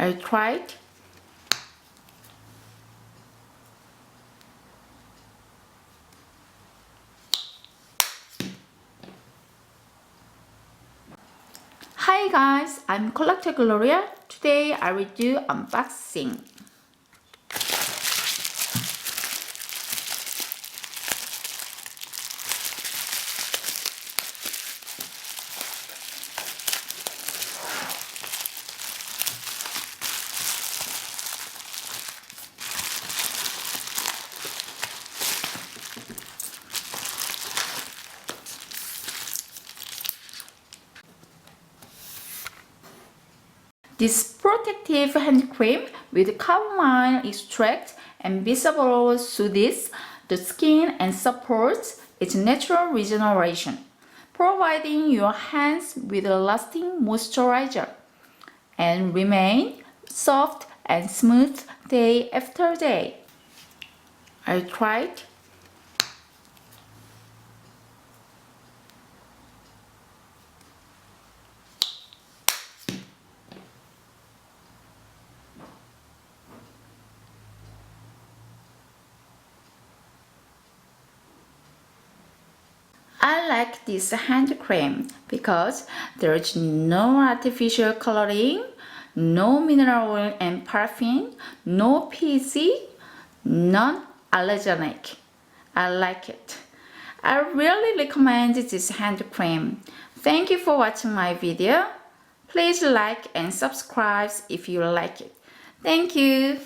I tried. Hi guys, I'm Collector Gloria. Today I will do unboxing. This protective hand cream with chamomile extract and bisabolol soothes the skin and supports its natural regeneration, providing your hands with a lasting moisturizer and remain soft and smooth day after day. I tried. I like this hand cream because there is no artificial coloring, no mineral oil and paraffin, no PC, non-allergenic. I like it. I really recommend this hand cream. Thank you for watching my video. Please like and subscribe if you like it. Thank you.